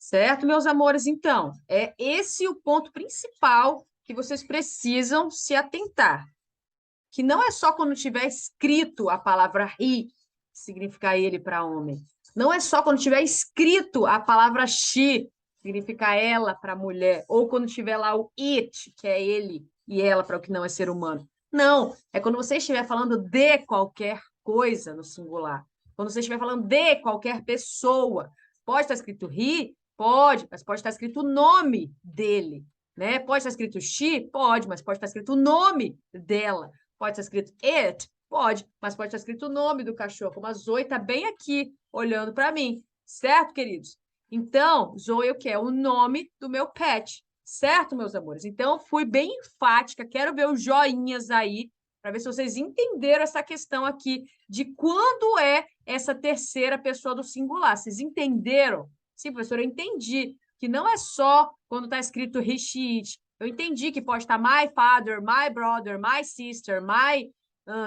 Certo, meus amores? Então, é esse o ponto principal que vocês precisam se atentar. Que não é só quando tiver escrito a palavra he, que significa ele para homem. Não é só quando tiver escrito a palavra she, que significa ela para mulher. Ou quando tiver lá o it, que é ele e ela para o que não é ser humano. Não, é quando você estiver falando de qualquer coisa no singular. Quando você estiver falando de qualquer pessoa. Pode estar escrito he? Pode, mas pode estar escrito o nome dele. Né? Pode estar escrito she? Pode, mas pode estar escrito o nome dela. Pode estar escrito it? Pode, mas pode estar escrito o nome do cachorro, como a Zoe está bem aqui, olhando para mim. Certo, queridos? Então, Zoe, eu quero o nome do meu pet. Certo, meus amores? Então, fui bem enfática. Quero ver os joinhas aí, para ver se vocês entenderam essa questão aqui de quando é essa terceira pessoa do singular. Vocês entenderam? Sim, professora, eu entendi que não é só quando está escrito he, she, it. Eu entendi que pode estar my father, my brother, my sister,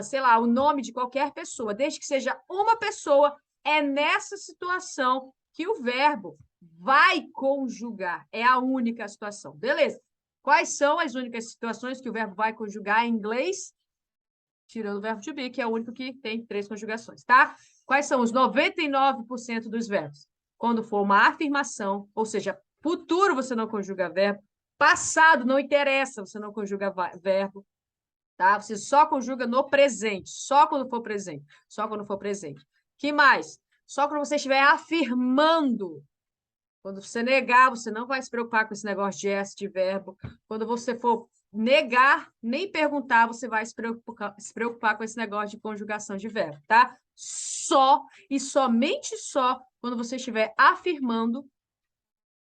sei lá, o nome de qualquer pessoa, desde que seja uma pessoa, é nessa situação que o verbo vai conjugar. É a única situação. Beleza. Quais são as únicas situações que o verbo vai conjugar em inglês? Tirando o verbo to be, que é o único que tem 3 conjugações, tá? Quais são os 99% dos verbos? Quando for uma afirmação, ou seja, futuro você não conjuga verbo, passado não interessa, você não conjuga verbo, tá? Você só conjuga no presente, só quando for presente, só quando for presente. Que mais? Só quando você estiver afirmando. Quando você negar, você não vai se preocupar com esse negócio de S de verbo. Quando você for negar, nem perguntar, você vai se preocupar com esse negócio de conjugação de verbo, tá? Só e somente só quando você estiver afirmando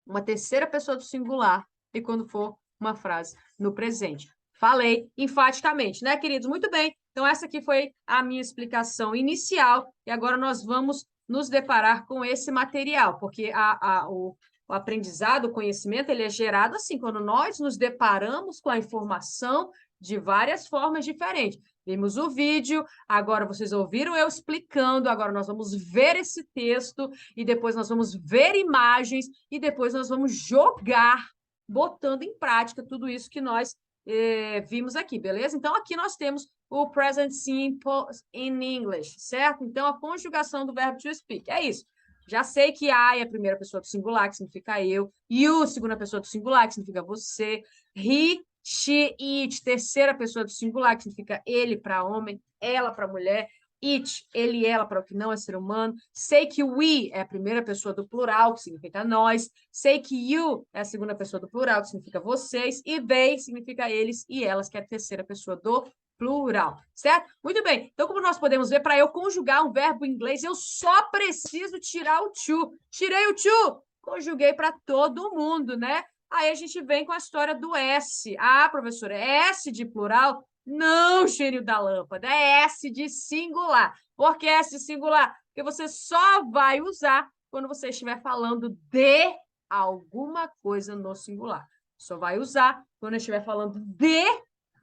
uma terceira pessoa do singular e quando for uma frase no presente. Falei enfaticamente, né, queridos? Muito bem. Então, essa aqui foi a minha explicação inicial e agora nós vamos nos deparar com esse material, porque o aprendizado, o conhecimento, ele é gerado assim, quando nós nos deparamos com a informação de várias formas diferentes. Vimos o vídeo, agora vocês ouviram eu explicando, agora nós vamos ver esse texto e depois nós vamos ver imagens e depois nós vamos jogar, botando em prática tudo isso que nós vimos aqui, beleza? Então, aqui nós temos o present simple in English, certo? Então, a conjugação do verbo to speak, é isso. Já sei que I é a primeira pessoa do singular, que significa eu. You, segunda pessoa do singular, que significa você. He, she, it, terceira pessoa do singular, que significa ele para homem, ela para mulher. It, ele e ela para o que não é ser humano. Sei que we é a primeira pessoa do plural, que significa nós. Sei que you é a segunda pessoa do plural, que significa vocês. E they significa eles e elas, que é a terceira pessoa do plural, certo? Muito bem. Então, como nós podemos ver, para eu conjugar um verbo em inglês, eu só preciso tirar o to. Tirei o to, conjuguei para todo mundo, né? Aí a gente vem com a história do S. Ah, professora, é S de plural? Não, gênio da lâmpada, é S de singular. Por que S de singular? Porque você só vai usar quando você estiver falando de alguma coisa no singular. Só vai usar quando estiver falando de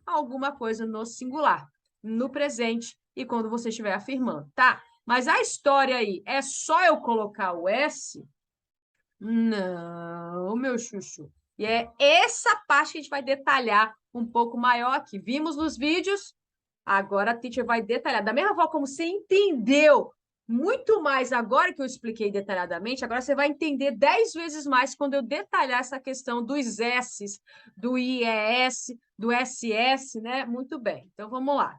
alguma coisa no singular, no presente e quando você estiver afirmando, tá? Mas a história aí é só eu colocar o S? Não, meu chuchu. E é essa parte que a gente vai detalhar um pouco maior aqui. Vimos nos vídeos, agora a teacher vai detalhar. Da mesma forma como você entendeu muito mais agora que eu expliquei detalhadamente, agora você vai entender 10 vezes mais quando eu detalhar essa questão dos S's, do IES, do SS, né? Muito bem. Então, vamos lá.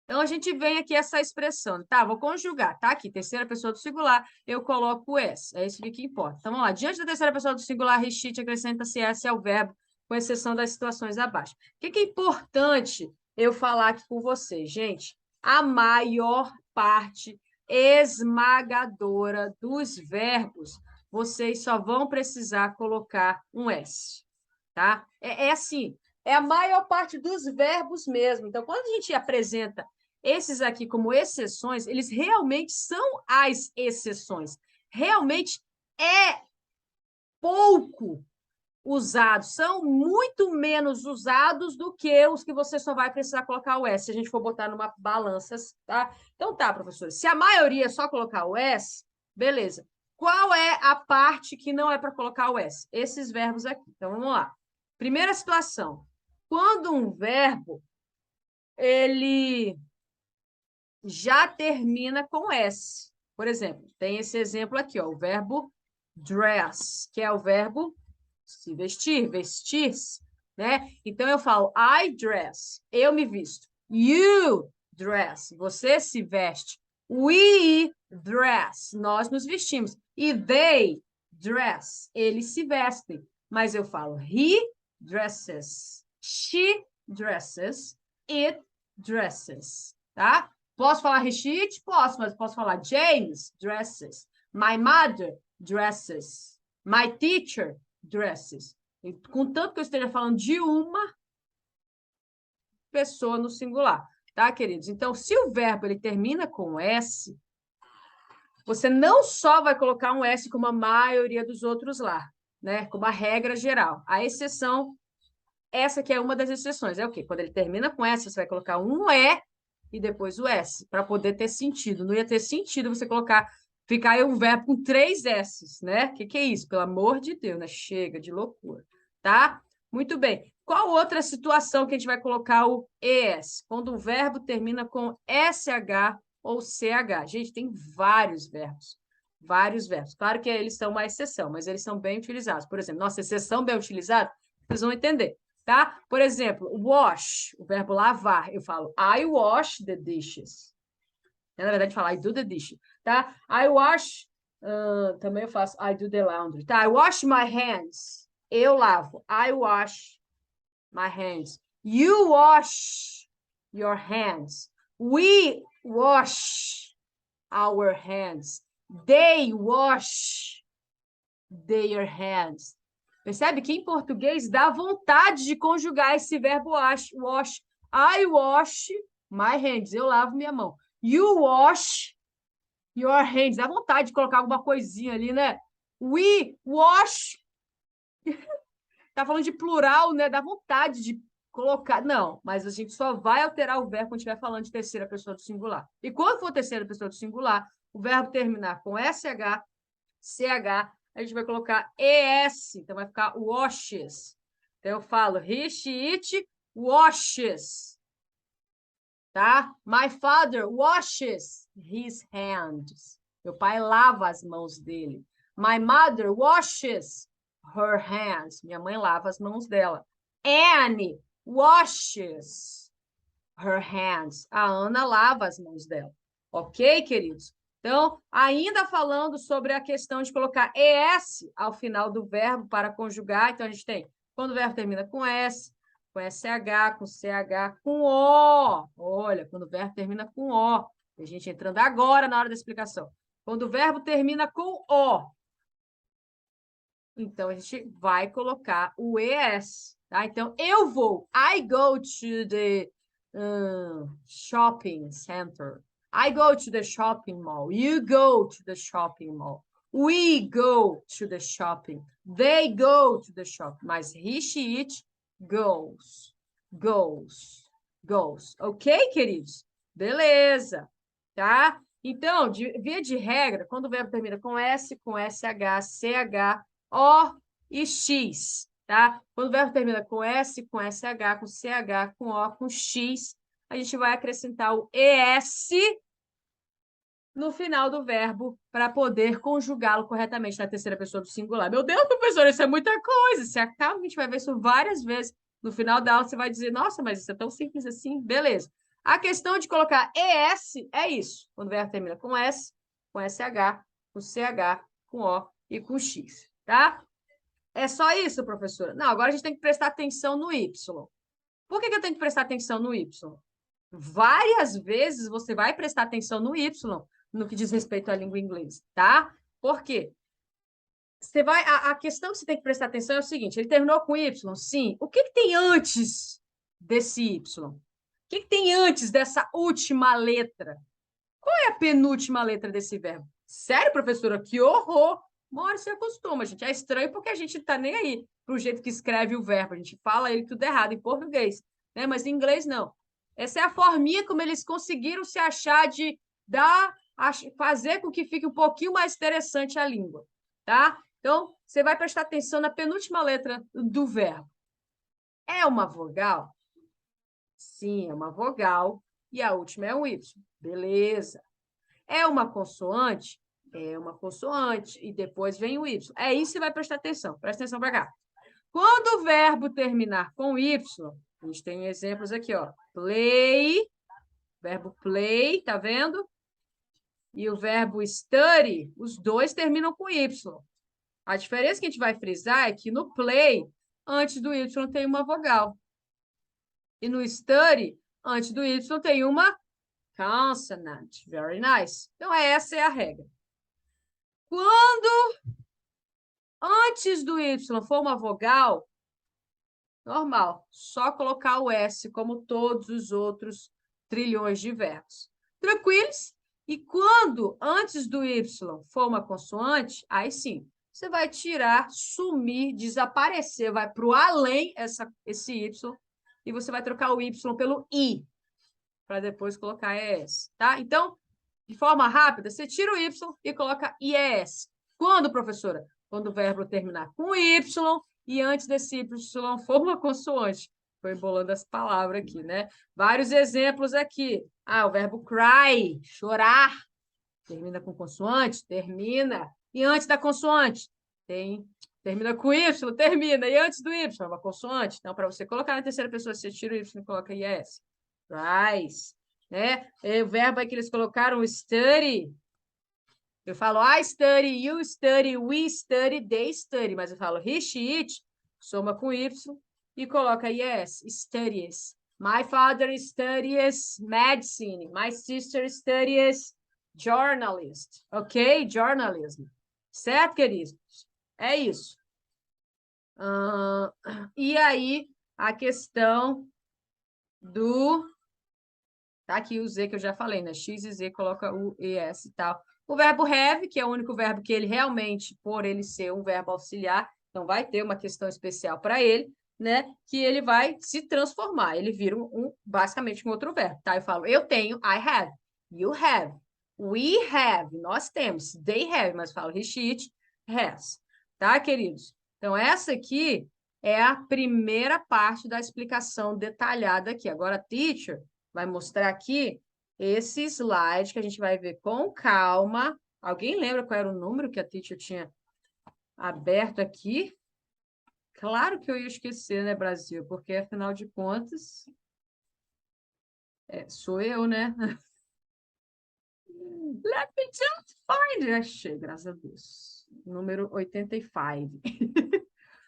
Então, a gente vem aqui essa expressão, tá? Vou conjugar, tá? Aqui, terceira pessoa do singular, eu coloco o S. É isso que importa. Então, vamos lá. Diante da terceira pessoa do singular, recheat, acrescenta-se S ao verbo, com exceção das situações abaixo. O que é importante eu falar aqui com vocês, gente? A maior parte esmagadora dos verbos, vocês só vão precisar colocar um S, tá? É assim, é a maior parte dos verbos mesmo. Então, quando a gente apresenta esses aqui como exceções, eles realmente são as exceções. Realmente é pouco usados, são muito menos usados do que os que você só vai precisar colocar o S, se a gente for botar numa balança, tá? Então tá, professor, se a maioria é só colocar o S, beleza. Qual é a parte que não é para colocar o S? Esses verbos aqui. Então, vamos lá. Primeira situação. Quando um verbo ele já termina com S. Por exemplo, tem esse exemplo aqui, ó, o verbo dress, que é o verbo se vestir, vestir-se, né? Então, eu falo I dress, eu me visto. You dress, você se veste. We dress, nós nos vestimos. E they dress, eles se vestem. Mas eu falo he dresses, she dresses, it dresses, tá? Posso falar Rishit? Posso, mas posso falar James dresses. My mother dresses. My teacher dresses. E, contanto que eu esteja falando de uma pessoa no singular, tá, queridos? Então, se o verbo ele termina com S, você não só vai colocar um S como a maioria dos outros lá, né? Como a regra geral. A exceção, essa que é uma das exceções. É o quê? Quando ele termina com S, você vai colocar um E e depois o S, para poder ter sentido. Não ia ter sentido você colocar, ficar aí um verbo com 3 S's, né? O que é isso? Pelo amor de Deus, né? Chega de loucura, tá? Muito bem. Qual outra situação que a gente vai colocar o ES? Quando o verbo termina com SH ou CH. Gente, tem vários verbos. Vários verbos. Claro que eles são uma exceção, mas eles são bem utilizados. Por exemplo, nossa, exceção bem utilizada, vocês vão entender. Tá? Por exemplo, wash, o verbo lavar. Eu falo, I wash the dishes. Na verdade, falar I do the dishes. Tá? I wash, também eu faço I do the laundry. Tá? I wash my hands. Eu lavo. I wash my hands. You wash your hands. We wash our hands. They wash their hands. Percebe que em português dá vontade de conjugar esse verbo wash. Wash. I wash my hands. Eu lavo minha mão. You wash your hands. Dá vontade de colocar alguma coisinha ali, né? We wash. Tá falando de plural, né? Dá vontade de colocar. Não, mas a gente só vai alterar o verbo quando estiver falando de terceira pessoa do singular. E quando for terceira pessoa do singular, o verbo terminar com SH, CH, a gente vai colocar ES, então vai ficar washes. Então eu falo he, she, it, washes. Tá? My father washes his hands. Meu pai lava as mãos dele. My mother washes her hands. Minha mãe lava as mãos dela. Anne washes her hands. A Ana lava as mãos dela. Ok, queridos? Então, ainda falando sobre a questão de colocar ES ao final do verbo para conjugar. Então, a gente tem, quando o verbo termina com S, com SH, com CH, com O. Olha, quando o verbo termina com O. A gente entrando agora na hora da explicação. Quando o verbo termina com O, então a gente vai colocar o ES. Tá? Então, eu vou. I go to the shopping center. I go to the shopping mall. You go to the shopping mall. We go to the shopping. They go to the shopping. Mas he, she, it goes. Goes. Goes. Ok, queridos? Beleza. Tá? Então, via de regra, quando o verbo termina com S, com SH, CH, O e X, tá? Quando o verbo termina com S, com SH, com CH, com O, com X, a gente vai acrescentar o ES no final do verbo para poder conjugá-lo corretamente na terceira pessoa do singular. Meu Deus, professor, isso é muita coisa. Você acaba, a gente vai ver isso várias vezes. No final da aula, você vai dizer, nossa, mas isso é tão simples assim. Beleza. A questão de colocar ES é isso. Quando o verbo termina com S, com SH, com CH, com O e com X, tá? É só isso, professora? Não, agora a gente tem que prestar atenção no Y. Por que eu tenho que prestar atenção no Y? Várias vezes você vai prestar atenção no Y, no que diz respeito à língua inglesa, tá? Por quê? Você vai, a questão que você tem que prestar atenção é o seguinte, ele terminou com Y, sim. O que tem antes desse Y? O que tem antes dessa última letra? Qual é a penúltima letra desse verbo? Sério, professora? Que horror! Uma hora você acostuma, gente. É estranho porque a gente não tá nem aí pro jeito que escreve o verbo. A gente fala ele tudo errado em português, né? Mas em inglês, não. Essa é a forminha como eles conseguiram se achar de dar fazer com que fique um pouquinho mais interessante a língua, tá? Então, você vai prestar atenção na penúltima letra do verbo. É uma vogal? Sim, é uma vogal. E a última é um Y. Beleza. É uma consoante? É uma consoante. E depois vem o Y. É isso que você vai prestar atenção. Presta atenção para cá. Quando o verbo terminar com Y, a gente tem exemplos aqui, ó. Play, verbo play, tá vendo? E o verbo study, os dois terminam com Y. A diferença que a gente vai frisar é que no play, antes do Y tem uma vogal. E no study, antes do Y tem uma consonant. Very nice. Então, essa é a regra. Quando antes do Y for uma vogal, normal, só colocar o S como todos os outros trilhões de verbos. Tranquilos? E quando antes do Y for uma consoante, aí sim, você vai tirar, sumir, desaparecer, vai para o além esse Y, e você vai trocar o Y pelo I, para depois colocar ES, tá? Então, de forma rápida, você tira o Y e coloca IES. Quando, professora? Quando o verbo terminar com Y e antes desse Y for uma consoante. Estou embolando as palavras aqui, né? Vários exemplos aqui. O verbo cry, chorar, termina com consoante? Termina. E antes da consoante? Termina com Y, termina. E antes do Y, é uma consoante. Então, para você colocar na terceira pessoa, você tira o Y e coloca IES. Rise. Né? E o verbo aí que eles colocaram, study. Eu falo I study, you study, we study, they study. Mas eu falo he, she, it, soma com Y e coloca yes, studies. My father studies medicine. My sister studies journalist. Ok? Journalism. Certo, queridos? É isso. E aí, a questão do... Tá aqui o Z que eu já falei, né? X e Z coloca o ES e tal. O verbo have, que é o único verbo que ele realmente, por ele ser um verbo auxiliar, então vai ter uma questão especial para ele, né? Que ele vai se transformar. Ele vira basicamente um outro verbo, tá? Eu falo, eu tenho, I have. You have. We have. Nós temos. They have. Mas eu falo, he, she, it, has. Tá, queridos? Então, essa aqui é a primeira parte da explicação detalhada aqui. Agora, teacher vai mostrar aqui esse slide que a gente vai ver com calma. Alguém lembra qual era o número que a teacher tinha aberto aqui? Claro que eu ia esquecer, né, Brasil? Porque, afinal de contas, sou eu, né? Let me just find. Achei, graças a Deus. Número 85.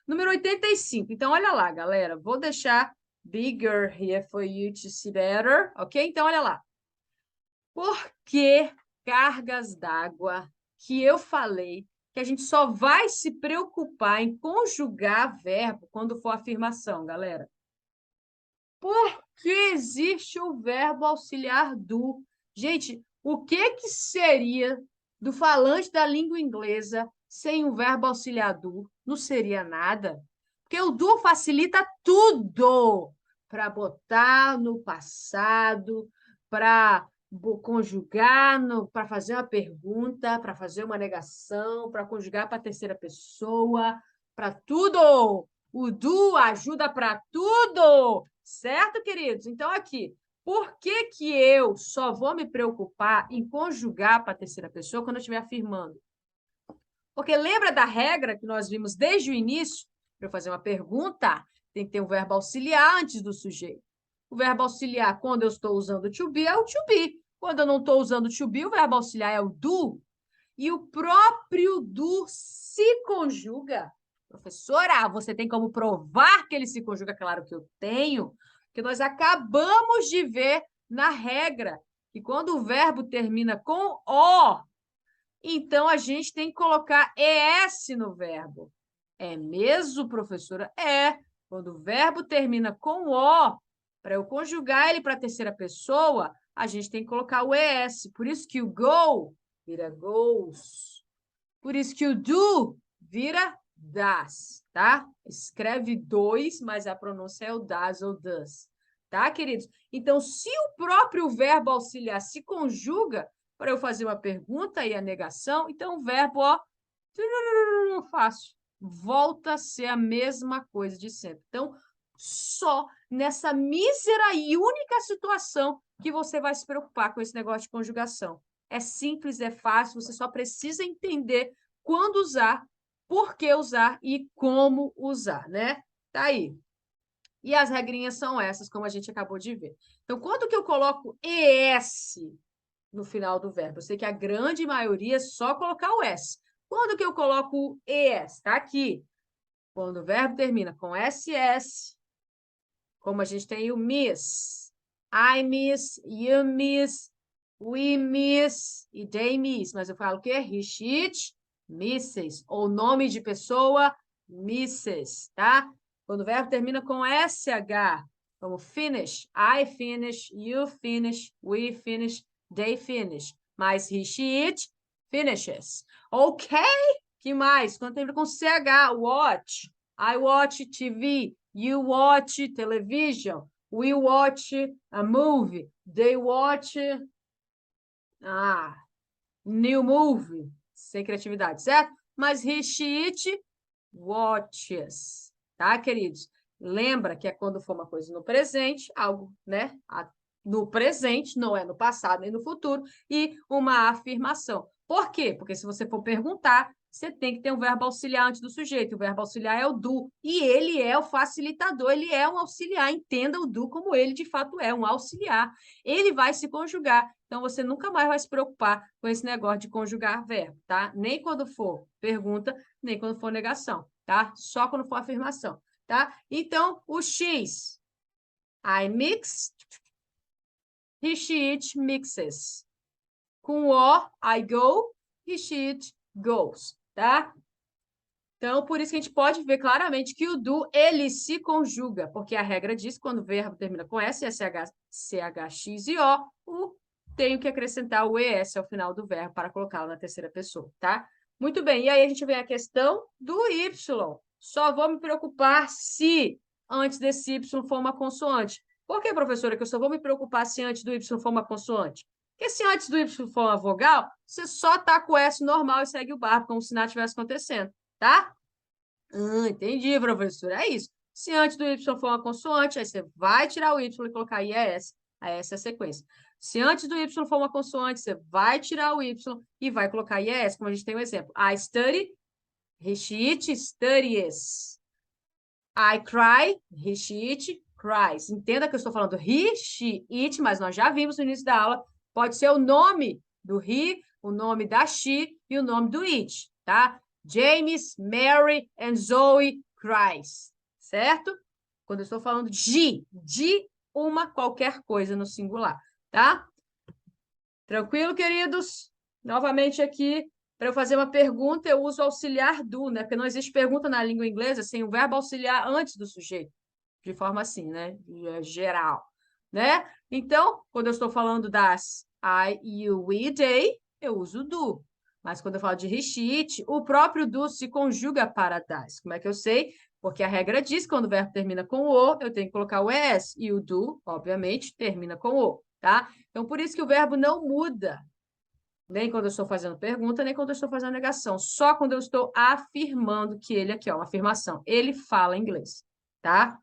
Número 85. Então, olha lá, galera. Vou deixar bigger here for you to see better, ok? Então, olha lá. Por que cargas d'água que eu falei que a gente só vai se preocupar em conjugar verbo quando for afirmação, galera? Porque existe o verbo auxiliar do. Gente, o que seria do falante da língua inglesa sem o verbo auxiliar do? Não seria nada. Porque o do facilita tudo para botar no passado, para conjugar, para fazer uma pergunta, para fazer uma negação, para conjugar para a terceira pessoa, para tudo. O do ajuda para tudo. Certo, queridos? Então, aqui, por que eu só vou me preocupar em conjugar para a terceira pessoa quando eu estiver afirmando? Porque lembra da regra que nós vimos desde o início? Para eu fazer uma pergunta, tem que ter um verbo auxiliar antes do sujeito. O verbo auxiliar, quando eu estou usando to be, é o to be. Quando eu não estou usando to be, o verbo auxiliar é o do. E o próprio do se conjuga. Professora, você tem como provar que ele se conjuga? Claro que eu tenho, porque nós acabamos de ver na regra que quando o verbo termina com O, então a gente tem que colocar ES no verbo. É mesmo, professora? É. Quando o verbo termina com O, para eu conjugar ele para a terceira pessoa, a gente tem que colocar o ES. Por isso que o go vira goes. Por isso que o do vira das, tá? Escreve dois, mas a pronúncia é o das ou das. Tá, queridos? Então, se o próprio verbo auxiliar se conjuga, para eu fazer uma pergunta e a negação, então o verbo, ó, fácil, volta a ser a mesma coisa de sempre. Então, só nessa mísera e única situação que você vai se preocupar com esse negócio de conjugação. É simples, é fácil, você só precisa entender quando usar, por que usar e como usar, né? Tá aí. E as regrinhas são essas, como a gente acabou de ver. Então, quando que eu coloco ES no final do verbo? Eu sei que a grande maioria é só colocar o S. Quando que eu coloco o ES? Tá aqui. Quando o verbo termina com SS, como a gente tem o miss. I miss, you miss, we miss e they miss. Mas eu falo o quê? He, she, it, misses. Ou nome de pessoa, misses, tá? Quando o verbo termina com SH, como finish. I finish, you finish, we finish, they finish. Mas he, she, it, finishes. Ok? Que mais? Quando termina com CH, watch. I watch TV. You watch television. We watch a movie. They watch new movie. Sem criatividade, certo? Mas he, she, it watches. Tá, queridos? Lembra que é quando for uma coisa no presente, algo, né? No presente, não é no passado nem no futuro, e uma afirmação. Por quê? Porque se você for perguntar, você tem que ter um verbo auxiliar antes do sujeito. O verbo auxiliar é o do, e ele é o facilitador, ele é um auxiliar. Entenda o do como ele de fato é, um auxiliar. Ele vai se conjugar. Então, você nunca mais vai se preocupar com esse negócio de conjugar verbo, tá? Nem quando for pergunta, nem quando for negação, tá? Só quando for afirmação, tá? Então, o X, I mix, he, she, it mixes. Com o, I go, he, she, it goes, tá? Então, por isso que a gente pode ver claramente que o do, ele se conjuga, porque a regra diz que quando o verbo termina com S, SH, CH, X e O tenho que acrescentar o ES ao final do verbo para colocá-lo na terceira pessoa, tá? Muito bem, e aí a gente vem a questão do Y. Só vou me preocupar se antes desse Y for uma consoante. Por que, professora, que eu só vou me preocupar se antes do Y for uma consoante? Porque se antes do Y for uma vogal, você só tá com o S normal e segue o barco, como se nada estivesse acontecendo, tá? Entendi, professora. É isso. Se antes do Y for uma consoante, aí você vai tirar o Y e colocar IES. Essa é a sequência. Se antes do Y for uma consoante, você vai tirar o Y e vai colocar IES, como a gente tem um exemplo. I study, he, she, it, studies. I cry, he, she, it, cries. Entenda que eu estou falando he, she, it, mas nós já vimos no início da aula. Pode ser o nome do he, o nome da she e o nome do it, tá? James, Mary and Zoe cries, certo? Quando eu estou falando de uma qualquer coisa no singular, tá? Tranquilo, queridos? Novamente aqui, para eu fazer uma pergunta, eu uso auxiliar do, né? Porque não existe pergunta na língua inglesa sem o verbo auxiliar antes do sujeito, de forma assim, né? Geral, né? Então, quando eu estou falando das I, you, we, they, eu uso do. Mas quando eu falo de he, she, it, o próprio do se conjuga para das. Como é que eu sei? Porque a regra diz que quando o verbo termina com o, eu tenho que colocar o es. E o do, obviamente, termina com o, tá? Então, por isso que o verbo não muda. Nem quando eu estou fazendo pergunta, nem quando eu estou fazendo negação. Só quando eu estou afirmando que ele aqui, ó, uma afirmação. Ele fala inglês, tá?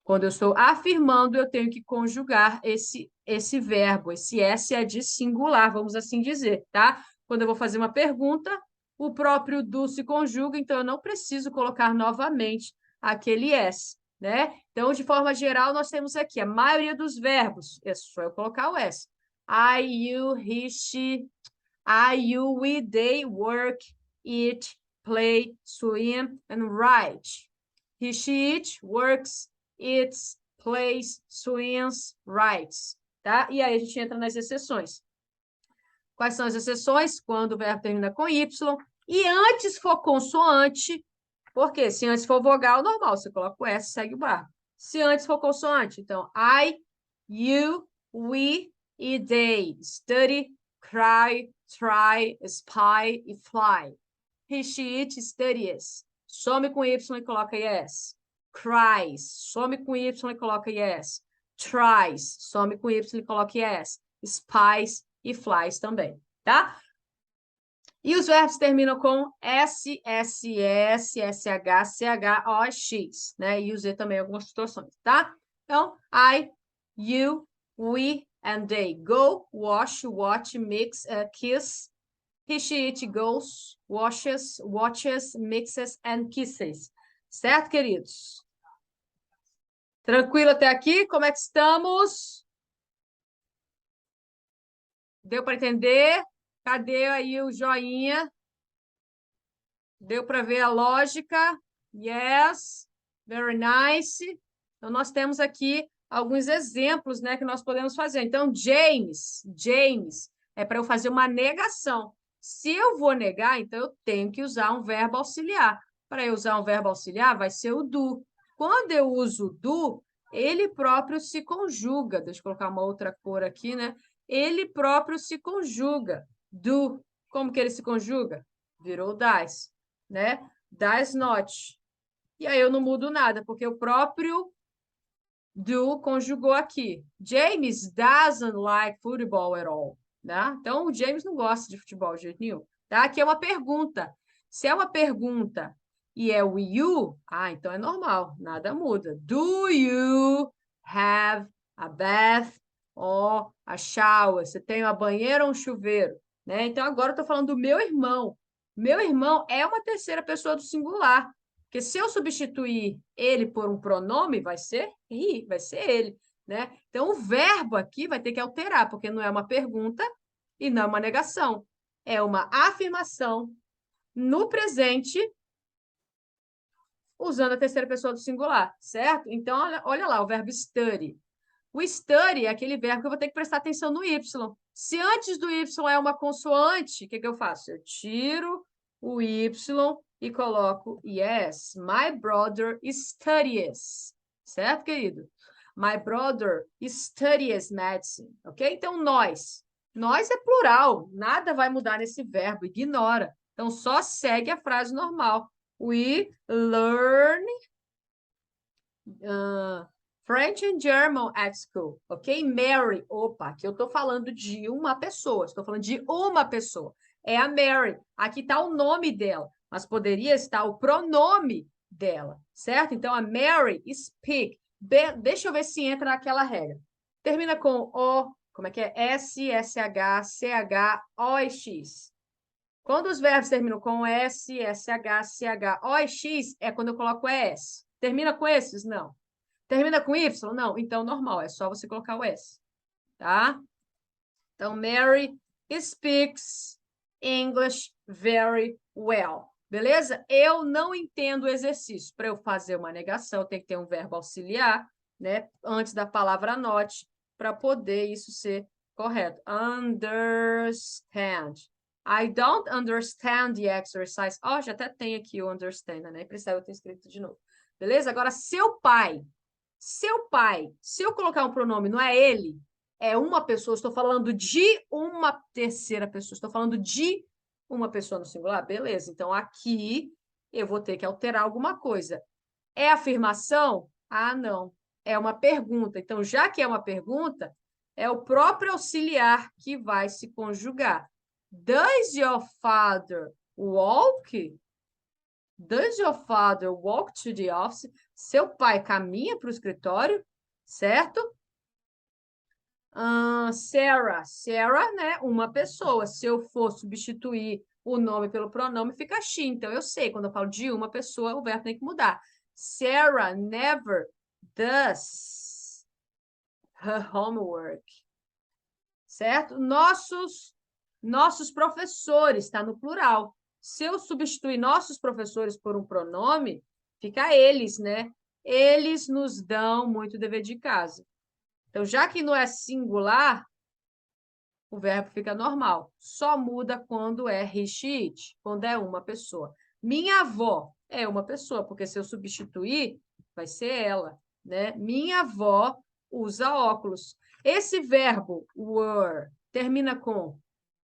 Quando eu estou afirmando, eu tenho que conjugar esse verbo. Esse S é de singular, vamos assim dizer, tá? Quando eu vou fazer uma pergunta, o próprio do se conjuga, então eu não preciso colocar novamente aquele S, né? Então, de forma geral, nós temos aqui a maioria dos verbos. É só eu colocar o S. I, you, he, she, I, you, we, they, work, eat, play, swim, and write. He, she, it, works, eats, plays, swims, writes. Tá? E aí a gente entra nas exceções. Quais são as exceções? Quando o verbo termina com Y e antes for consoante, porque se antes for vogal, normal, você coloca o S, segue o barco. Se antes for consoante, então, I, you, we e they. Study, cry, try, spy e fly. He, she, it, studies. Some com Y e coloca yes. Cries. Some com Y e coloca yes. Tries. Some com Y e coloca yes. Spies e flies também, tá? E os verbos terminam com S, S, S, SH, CH, O, X, né? E o Z também em algumas situações, tá? Então, I, you, we, and they. Go, wash, watch, mix, kiss. He, she, it, goes, washes, watches, mixes, and kisses. Certo, queridos? Tranquilo até aqui? Como é que estamos? Deu para entender? Cadê aí o joinha? Deu para ver a lógica? Yes, very nice. Então, nós temos aqui alguns exemplos, né, que nós podemos fazer. Então, James, é para eu fazer uma negação. Se eu vou negar, então eu tenho que usar um verbo auxiliar. Para eu usar um verbo auxiliar, vai ser o do. Quando eu uso o do, ele próprio se conjuga. Deixa eu colocar uma outra cor aqui, né? Ele próprio se conjuga. Do. Como que ele se conjuga? Virou das, né? Das not. E aí eu não mudo nada, porque o próprio do conjugou aqui. James doesn't like football at all, né? Então, o James não gosta de futebol de jeito nenhum, tá? Aqui é uma pergunta. Se é uma pergunta e é o you, então é normal, nada muda. Do you have a bath or a shower? Você tem uma banheira ou um chuveiro, né? Então, agora eu estou falando do meu irmão. Meu irmão é uma terceira pessoa do singular. Porque se eu substituir ele por um pronome, vai ser he, vai ser ele, né? Então, o verbo aqui vai ter que alterar, porque não é uma pergunta e não é uma negação. É uma afirmação no presente, usando a terceira pessoa do singular, certo? Então, olha lá, o verbo study. O study é aquele verbo que eu vou ter que prestar atenção no Y. Se antes do Y é uma consoante, o que eu faço? Eu tiro o Y e coloco yes. My brother studies. Certo, querido? My brother studies medicine. Ok? Então, nós. Nós é plural. Nada vai mudar nesse verbo. Ignora. Então, só segue a frase normal. We learn French and German at school, ok? Mary, opa, aqui eu estou falando de uma pessoa, estou falando de uma pessoa. É a Mary. Aqui está o nome dela, mas poderia estar o pronome dela, certo? Então, a Mary speak. Deixa eu ver se entra naquela regra. Termina com O, como é que é? S, SH, CH, OX. Quando os verbos terminam com S, SH, CH, OX, é quando eu coloco S. Termina com esses? Não. Termina com Y? Não. Então, normal, é só você colocar o S, tá? Então, Mary speaks English very well. Beleza? Eu não entendo o exercício. Para eu fazer uma negação, tem que ter um verbo auxiliar, né? Antes da palavra not, para poder isso ser correto. Understand. I don't understand the exercise. Já até tem aqui o understand, né? Precisava eu ter escrito de novo. Beleza? Agora, seu pai, se eu colocar um pronome, não é ele, é uma pessoa, estou falando de uma terceira pessoa, estou falando de uma pessoa no singular, beleza. Então, aqui eu vou ter que alterar alguma coisa. É afirmação? Não. É uma pergunta. Então, já que é uma pergunta, é o próprio auxiliar que vai se conjugar. Does your father walk? Does your father walk to the office? Seu pai caminha para o escritório, certo? Sarah, né? Uma pessoa. Se eu for substituir o nome pelo pronome, fica she. Então, eu sei, quando eu falo de uma pessoa, o verbo tem que mudar. Sarah never does her homework. Certo? Nossos professores, está no plural. Se eu substituir nossos professores por um pronome, fica eles, né? Eles nos dão muito dever de casa. Então, já que não é singular, o verbo fica normal. Só muda quando é he, she, it, quando é uma pessoa. Minha avó é uma pessoa, porque se eu substituir, vai ser ela, né? Minha avó usa óculos. Esse verbo were termina com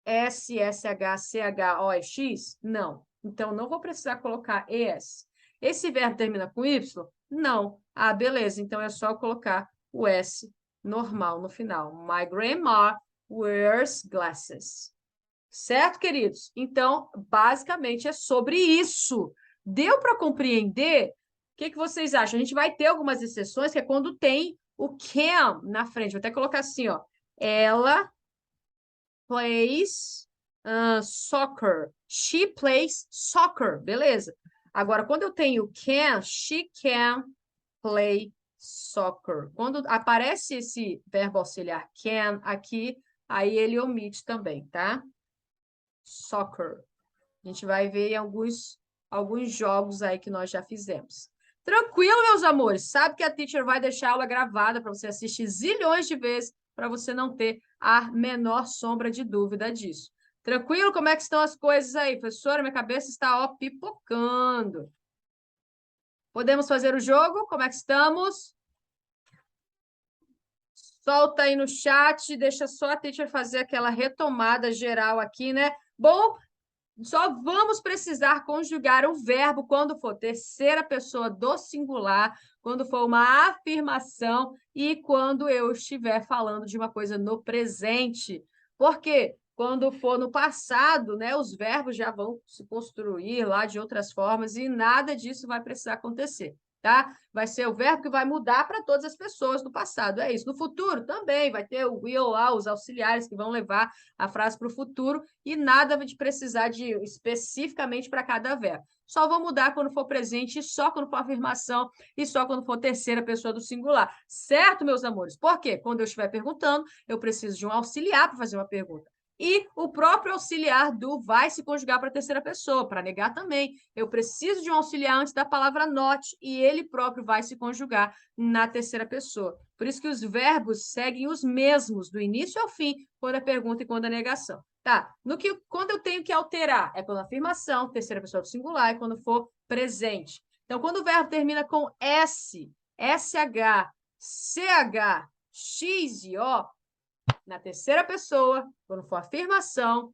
S, SH, CH, O, X? Não. Então, não vou precisar colocar ES. Esse verbo termina com Y? Não. Beleza. Então, é só colocar o S normal no final. My grandma wears glasses. Certo, queridos? Então, basicamente, é sobre isso. Deu para compreender? O que vocês acham? A gente vai ter algumas exceções, que é quando tem o can na frente. Vou até colocar assim, ó. Ela plays soccer. She plays soccer. Beleza. Agora, quando eu tenho can, she can play soccer. Quando aparece esse verbo auxiliar can aqui, aí ele omite também, tá? Soccer. A gente vai ver em alguns jogos aí que nós já fizemos. Tranquilo, meus amores? Sabe que a teacher vai deixar a aula gravada para você assistir zilhões de vezes, para você não ter a menor sombra de dúvida disso. Tranquilo? Como é que estão as coisas aí, professora? Minha cabeça está, ó, pipocando. Podemos fazer o jogo? Como é que estamos? Solta aí no chat, deixa só a teacher fazer aquela retomada geral aqui, né? Bom, só vamos precisar conjugar o verbo quando for terceira pessoa do singular, quando for uma afirmação e quando eu estiver falando de uma coisa no presente. Por quê? Quando for no passado, né, os verbos já vão se construir lá de outras formas e nada disso vai precisar acontecer. Tá? Vai ser o verbo que vai mudar para todas as pessoas do passado. É isso. No futuro também vai ter o will lá, os auxiliares que vão levar a frase para o futuro e nada de precisar de especificamente para cada verbo. Só vou mudar quando for presente, só quando for afirmação e só quando for terceira pessoa do singular. Certo, meus amores? Por quê? Quando eu estiver perguntando, eu preciso de um auxiliar para fazer uma pergunta. E o próprio auxiliar do vai se conjugar para a terceira pessoa, para negar também. Eu preciso de um auxiliar antes da palavra not, e ele próprio vai se conjugar na terceira pessoa. Por isso que os verbos seguem os mesmos, do início ao fim, quando é pergunta e quando é negação. Tá, quando eu tenho que alterar, é quando a afirmação, terceira pessoa do singular, é quando for presente. Então, quando o verbo termina com S, SH, CH, X e O, na terceira pessoa, quando for afirmação,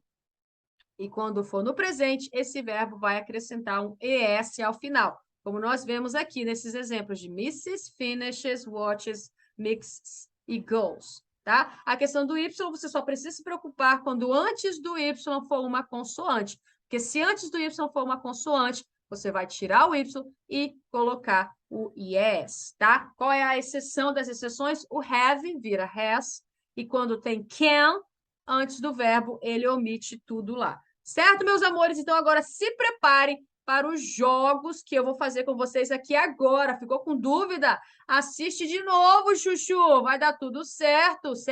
e quando for no presente, esse verbo vai acrescentar um ES ao final, como nós vemos aqui nesses exemplos de misses, finishes, watches, mixes e goes. Tá? A questão do Y, você só precisa se preocupar quando antes do Y for uma consoante. Porque se antes do Y for uma consoante, você vai tirar o Y e colocar o IES, tá? Qual é a exceção das exceções? O have vira has, e quando tem can, antes do verbo, ele omite tudo lá. Certo, meus amores? Então, agora se preparem para os jogos que eu vou fazer com vocês aqui agora. Ficou com dúvida? Assiste de novo, Chuchu. Vai dar tudo certo, certo?